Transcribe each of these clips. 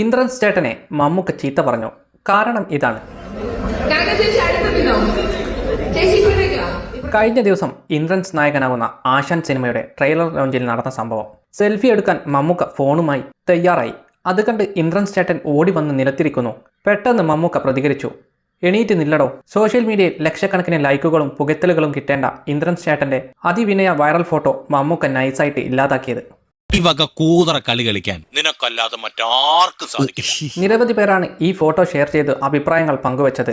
ഇന്ദ്രൻസ് ചേട്ടനെ മമ്മൂക്ക ചീത്ത പറഞ്ഞു. കാരണം ഇതാണ്. കഴിഞ്ഞ ദിവസം ഇന്ദ്രൻസ് നായകനാകുന്ന ആശാൻ സിനിമയുടെ ട്രെയിലർ ലോഞ്ചിൽ നടന്ന സംഭവം. സെൽഫി എടുക്കാൻ മമ്മൂക്ക ഫോണുമായി തയ്യാറായി. അത് കണ്ട് ഇന്ദ്രൻസ് ചേട്ടൻ ഓടി വന്ന് നിലത്തിരിക്കുന്നു. പെട്ടെന്ന് മമ്മൂക്ക പ്രതികരിച്ചു. എണീറ്റ് നില്ലടോ. സോഷ്യൽ മീഡിയയിൽ ലക്ഷക്കണക്കിന് ലൈക്കുകളും പുകത്തലുകളും കിട്ടേണ്ട ഇന്ദ്രൻസ് ചേട്ടന്റെ അതിവിനയ വൈറൽ ഫോട്ടോ മമ്മൂക്ക നൈസായിട്ട് ഇല്ലാതാക്കിയത്. ഈ വക കൂതറ കളി കളിക്കാൻ നിനക്കല്ലാതെ മറ്റാർക്കും സാധിക്കില്ല. നിരവധി പേരാണ് ഈ ഫോട്ടോ ഷെയർ ചെയ്ത് അഭിപ്രായങ്ങൾ പങ്കുവച്ചത്.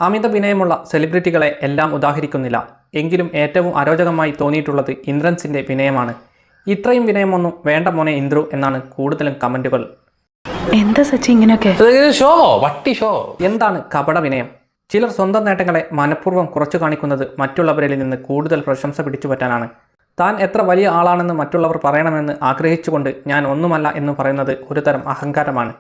അമിത വിനയമുള്ള സെലിബ്രിറ്റികളെ എല്ലാം ഉദാഹരിക്കുന്നില്ല. എങ്കിലും ഏറ്റവും അരോചകമായി തോന്നിയിട്ടുള്ളത് ഇന്ദ്രൻസിന്റെ വിനയമാണ്. ഇത്രയും വിനയമൊന്നും വേണ്ട മോനെ ഇന്ദ്രു എന്നാണ് കൂടുതലും കമന്റുകൾ. എന്താ സച്ചി ഇങ്ങനെയൊക്കെ? എന്താണ് കപട വിനയം? ചിലർ സ്വന്തം നേട്ടങ്ങളെ മനഃപൂർവ്വം കുറച്ചു കാണിക്കുന്നത് മറ്റുള്ളവരിൽ നിന്ന് കൂടുതൽ പ്രശംസ പിടിച്ചുപറ്റാനാണ്. താൻ എത്ര വലിയ ആളാണെന്ന് മറ്റുള്ളവർ പറയണമെന്ന് ആഗ്രഹിച്ചുകൊണ്ട് ഞാൻ ഒന്നുമല്ല എന്ന് പറയുന്നത് ഒരു തരം അഹങ്കാരമാണ്.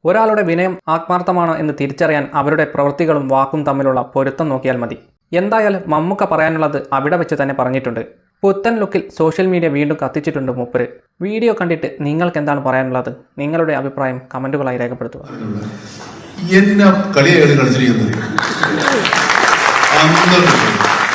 ഒരാളുടെ വിനയം ആത്മാർത്ഥമാണോ എന്ന് തിരിച്ചറിയാൻ അവരുടെ പ്രവൃത്തികളും വാക്കും തമ്മിലുള്ള പൊരുത്തം നോക്കിയാൽ മതി. എന്തായാലും മമ്മൂക്ക പറയാനുള്ളത് അവിടെ വെച്ച് തന്നെ പറഞ്ഞിട്ടുണ്ട്. പുത്തൻ ലുക്കിൽ സോഷ്യൽ മീഡിയ വീണ്ടും കത്തിച്ചിട്ടുണ്ട് മൂപ്പര്. വീഡിയോ കണ്ടിട്ട് നിങ്ങൾക്ക് എന്താണ് പറയാനുള്ളത്? നിങ്ങളുടെ അഭിപ്രായം കമന്റുകളായി രേഖപ്പെടുത്തുക.